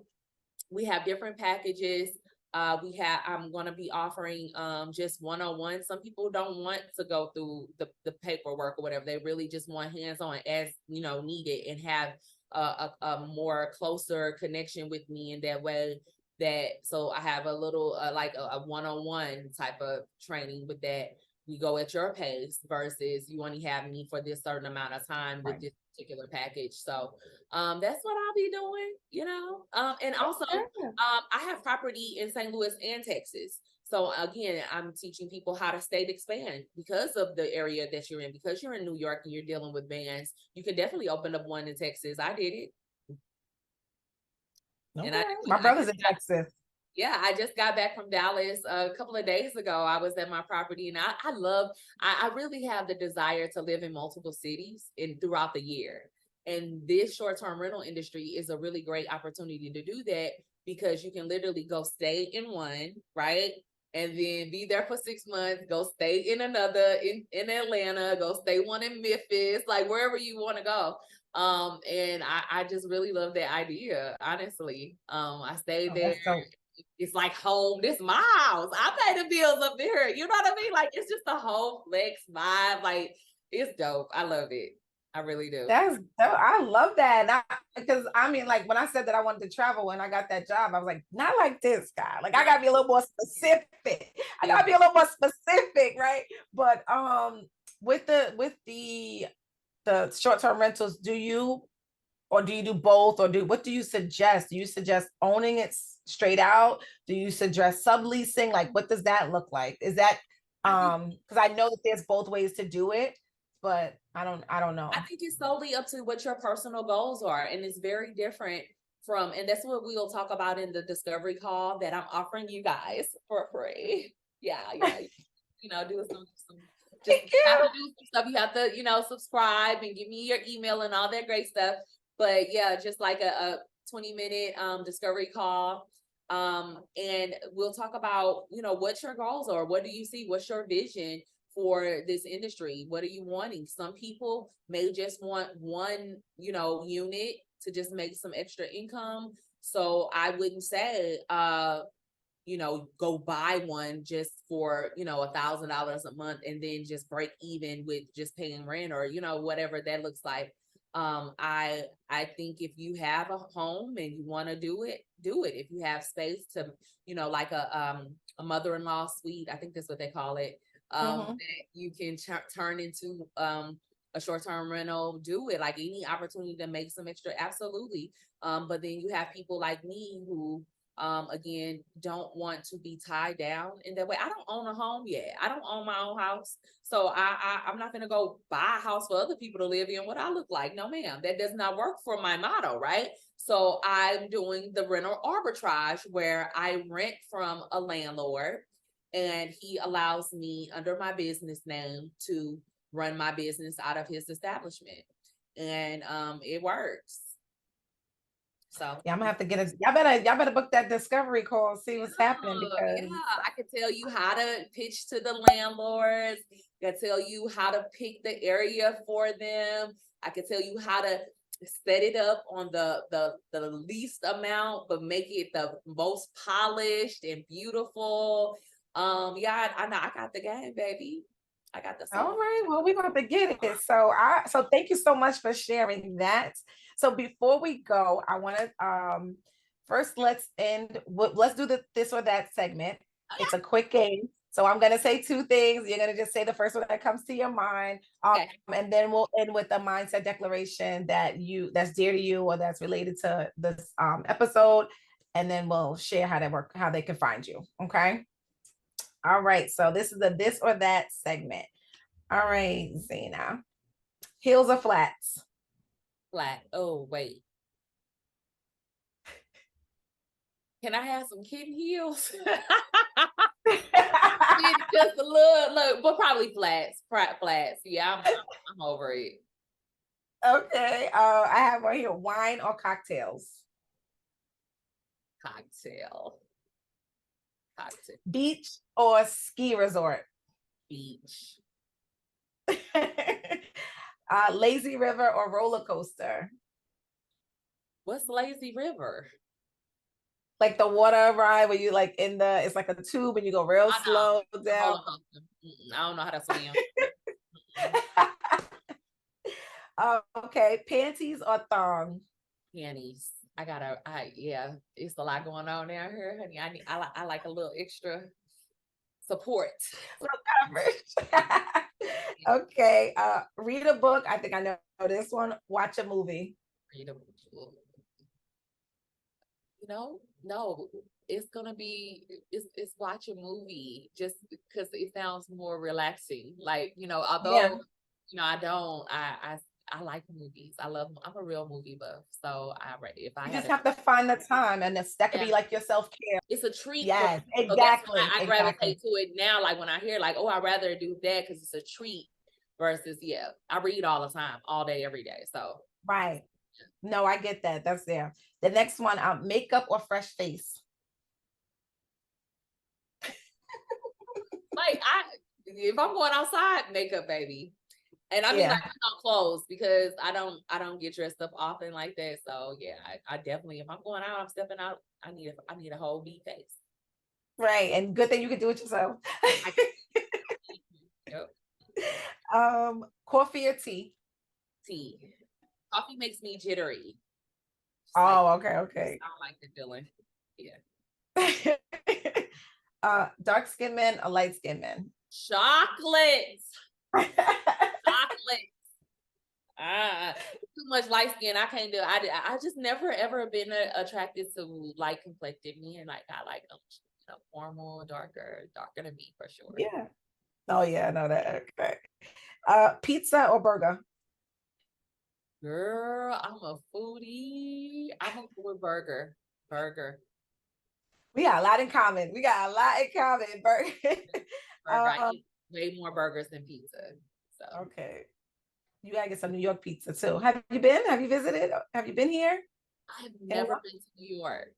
we have different packages. I'm going to be offering just one-on-one. Some people don't want to go through the paperwork or whatever. They really just want hands-on as, you know, needed, and have a more closer connection with me in that way. So I have a little like a one-on-one type of training with that. We go at your pace, versus you only have me for this certain amount of time with this particular package. So that's what I'll be doing, you know. And also I have property in St. Louis and Texas. So again, I'm teaching people how to state expand because of the area that you're in. Because you're in New York and you're dealing with bans, you can definitely open up one in Texas. I did it. Okay. And my brother's in Texas. Yeah, I just got back from Dallas a couple of days ago. I was at my property, and I really have the desire to live in multiple cities throughout the year. And this short-term rental industry is a really great opportunity to do that, because you can literally go stay in one, right? And then be there for 6 months, go stay in another in Atlanta, go stay one in Memphis, like wherever you want to go. And I just really love that idea, honestly. I stayed there. It's like home. This my house. I pay the bills up there. You know what I mean? Like, it's just a whole flex vibe. Like, it's dope. I love it. I really do. That's dope. I love that. Because I mean, like, when I said that I wanted to travel when I got that job, I was like, not like this guy. Like, I gotta be a little more specific. Right? But with the short-term rentals, do you do both, or what do you suggest? Do you suggest owning it straight out? Do you suggest subleasing? Like, what does that look like? Is that because I know that there's both ways to do it, but I don't know. I think it's solely up to what your personal goals are, and it's very different from, and that's what we'll talk about in the discovery call that I'm offering you guys for free. Yeah. You know, do some just have to do some stuff. You have to, you know, subscribe and give me your email and all that great stuff. But yeah, just like a 20-minute discovery call. And we'll talk about, you know, what your goals are. What do you see? What's your vision for this industry. What are you wanting? Some people may just want one, unit to just make some extra income. So I wouldn't say, go buy one just for, $1,000 a month and then just break even with just paying rent or, whatever that looks like. I think if you have a home and you want to do it, do it. If you have space to, like a mother-in-law suite, I think that's what they call it, that you can turn into a short-term rental, do it. Like any opportunity to make some extra, absolutely. But then you have people like me who again, don't want to be tied down in that way. I don't own a home yet. I don't own my own house. So I'm not going to go buy a house for other people to live in what I look like. No, ma'am, that does not work for my motto, right? So I'm doing the rental arbitrage where I rent from a landlord and he allows me under my business name to run my business out of his establishment. And it works. So yeah, I'm gonna have to get it. Y'all better book that discovery call, see what's happening, because I can tell you how to pitch to the landlords. I can tell you how to pick the area for them. I can tell you how to set it up on the least amount, but make it the most polished and beautiful. Yeah, I know I got the game, baby. I got the all sauce. right, well, we're going to get it. So thank you so much for sharing that. So before we go, I want to first let's do the this or that segment. It's a quick game. So I'm going to say two things. You're going to just say the first one that comes to your mind. Okay. And then we'll end with a mindset declaration that's dear to you or that's related to this episode. And then we'll share how they can find you. Okay. All right. So this is the this or that segment. All right, Zeina. Heels or flats? Flat. Oh, wait. Can I have some kitten heels? Just a little, but probably flats. Flats. Yeah, I'm over it. Okay. I have one here. Wine or cocktails? Cocktail. Beach or ski resort? Beach. Lazy river or roller coaster? What's lazy river? Like the water ride where you like it's like a tube and you go real slow down. I don't know how to swim. Okay, panties or thong? Panties. Yeah, it's a lot going on down here, honey. I like a little extra support. Coverage. Okay, read a book. I think I know this one. Watch a movie. Read a book. No, it's gonna be it's watch a movie just because it sounds more relaxing. Like, although I like movies. I'm a real movie buff. So if I You had just have to find the time, and that could be like your self-care. it's a treat. Yes, So that's exactly. why I gravitate to it now. Like when I hear like, oh, I'd rather do that because it's a treat versus I read all the time, all day, every day. So right. No, I get that. That's there. The next one, makeup or fresh face? like if I'm going outside, makeup, baby. And I mean, Yeah. like on clothes because I don't get dressed up often like that. So yeah, I definitely, if I'm going out, I'm stepping out. I need a whole beat face. Right, and good thing you can do it yourself. Yep. Coffee or tea? Tea. Coffee makes me jittery. Oh, okay. I don't like the feeling. Yeah. Dark skin men or light skin men? Chocolate. Too much light skin. I can't do. I just never ever been attracted to light complected men. Like I like them, formal, darker than me for sure. Yeah. Oh yeah, I know that. Okay. Pizza or burger? Girl, I'm a foodie. I'm gonna go with burger. We got a lot in common. Burger. I eat way more burgers than pizza. So okay. You gotta get some New York pizza too. Have you been? Have you visited? Have you been here? I've never been to New York.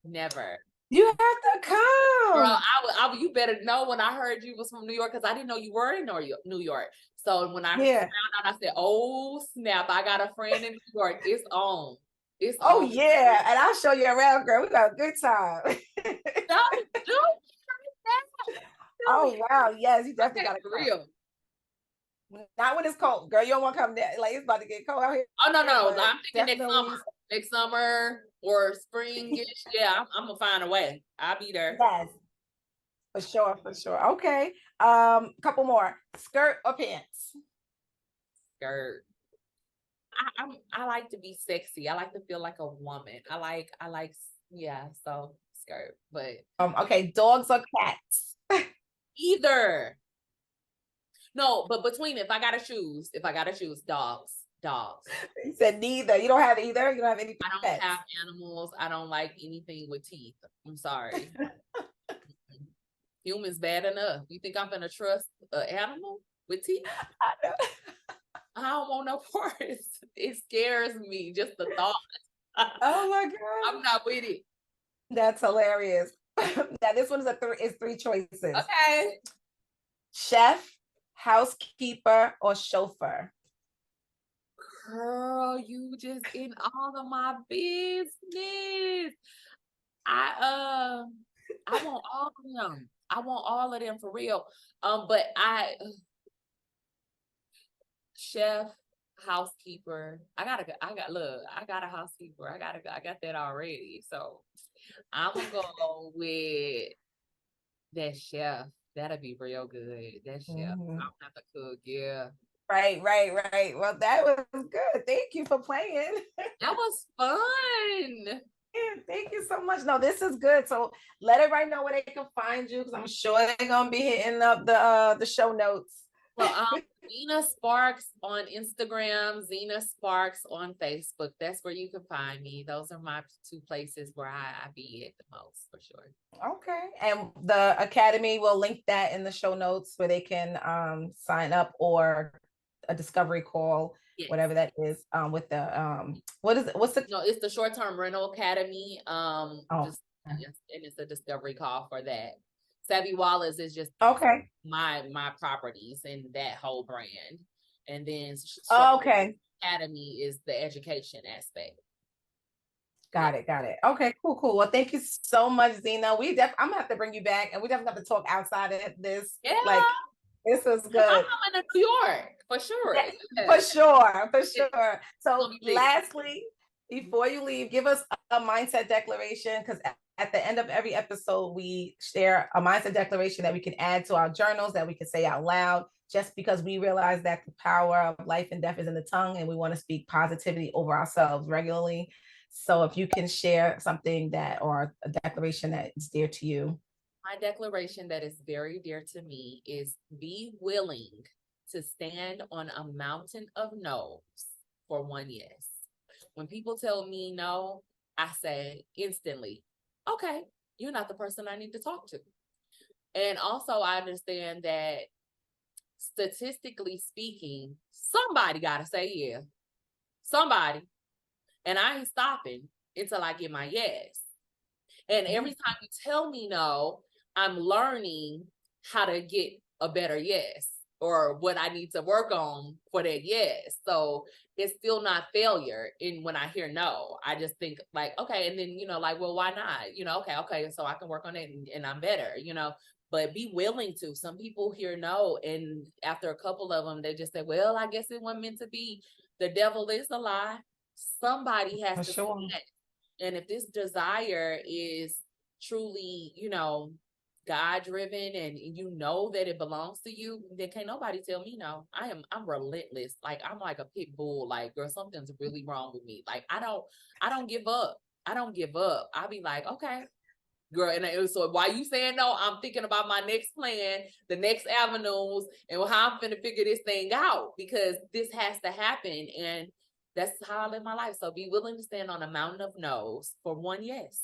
Never. You have to Girl, come. you better know when I heard you was from New York, because I didn't know you were in New York. So when I found Yeah. out, I said, "Oh snap! I got a friend in New York. It's on. It's Oh on." yeah. And I'll show you around, girl. We got a good time. Don't do that. Oh wow. Yes, you definitely Okay, gotta for come. real. Not when it's cold. Girl, you don't want to come there. Like it's about to get cold out here. Oh no, But I'm thinking definitely next summer or springish. Yeah, I'm gonna find a way. I'll be there. yes, for sure, for sure. Okay. Couple more. Skirt or pants? Skirt. I like to be sexy. I like to feel like a woman. Yeah, so skirt. But Okay, dogs or cats? either. No, but between if I gotta choose, dogs. You said neither. You don't have either. You don't have any I don't pets. have animals. I don't like anything with teeth. I'm sorry. Humans bad enough. You think I'm gonna trust an animal with teeth? I know. I don't want no parts. It scares me just the thought. Oh my God. I'm not with it. That's hilarious. Now this one is three choices. Okay. Chef, housekeeper, or chauffeur? Girl, you just in all of my business. I I want all of them. I want all of them for real. But chef, housekeeper. I got a housekeeper. I got that already. So I'm gonna go with that chef. That'll be real good. That chef. Mhm. I'm not the cook, yeah. Right, right, right. Well, that was good. Thank you for playing. That was fun. Yeah, thank you so much. No, this is good. So let everybody know where they can find you because I'm sure they're gonna be hitting up the show notes. Well, Zeina Sparks on Instagram, Zeina Sparks on Facebook. That's where you can find me. Those are my two places where I be at the most, for sure. Okay. And the Academy will link that in the show notes where they can sign up or a discovery call, Yes. whatever that is, with the what is it? What's the No, it's the Short-Term Rental Academy. oh Yes, and it's a discovery call for that. Savvy Wallace is just okay. my properties and that whole brand. And then Okay. Academy is the education aspect. Got it. Got it. Okay, cool, cool. Well, thank you so much, Zeina. I'm gonna have to bring you back and we definitely have to talk outside of this. Yeah. Like this was good. I'm coming to New York for sure. Yeah, for sure, for sure. So big. lastly, before you leave, give us a mindset declaration because at the end of every episode, we share a mindset declaration that we can add to our journals that we can say out loud, just because we realize that the power of life and death is in the tongue and we want to speak positivity over ourselves regularly. So if you can share something that or a declaration that is dear to you. My declaration that is very dear to me is be willing to stand on a mountain of no's for one yes. When people tell me no, I say instantly, okay, you're not the person I need to talk to. And also I understand that statistically speaking, somebody got to say yeah. Somebody. And I ain't stopping until I get my yes. And every time you tell me no, I'm learning how to get a better yes or what I need to work on for that yes. So it's still not failure in when I hear no. I just think like, okay, and then, like, well, why not? Okay, so I can work on it and I'm better, but be willing to. Some people hear no, and after a couple of them, they just say, well, I guess it wasn't meant to be. The devil is a lie. Somebody has to say that. And if this desire is truly, God driven and you know that it belongs to you, then can't nobody tell me no. I'm relentless. Like I'm like a pit bull. Like, girl, something's really wrong with me. Like I don't give up. I don't give up. I'll be like, okay, girl. And so while you saying no, I'm thinking about my next plan, the next avenues, and how I'm gonna figure this thing out because this has to happen. And that's how I live my life. So be willing to stand on a mountain of no's for one yes.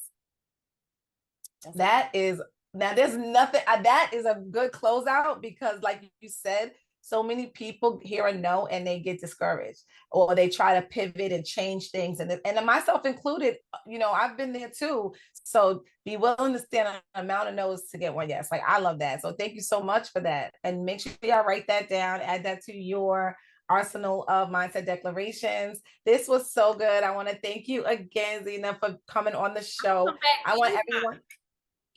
Now there's nothing that is a good closeout because like you said, so many people hear a no and they get discouraged, or they try to pivot and change things. And myself included, I've been there too. So be willing to stand an amount of no's to get one yes. Like, I love that. So thank you so much for that. And make sure y'all write that down, add that to your arsenal of mindset declarations. This was so good. I want to thank you again, Zeina, for coming on the show. I want everyone.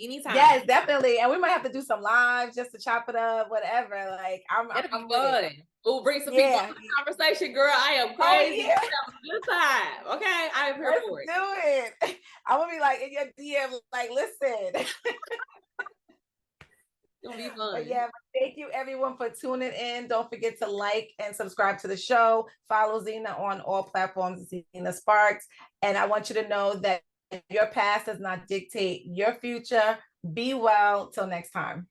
Anytime. Yes, definitely. And we might have to do some lives just to chop it up, whatever. Like, I'm fun. We'll bring some people to the conversation, girl. I am crazy. Yeah. Have a good time. Okay. I am here for it. Do it. I will be like in your DM, like, listen. It'll be fun. But yeah, thank you everyone for tuning in. Don't forget to like and subscribe to the show. Follow Zeina on all platforms, Zeina Sparks. And I want you to know that your past does not dictate your future. Be well. Till next time.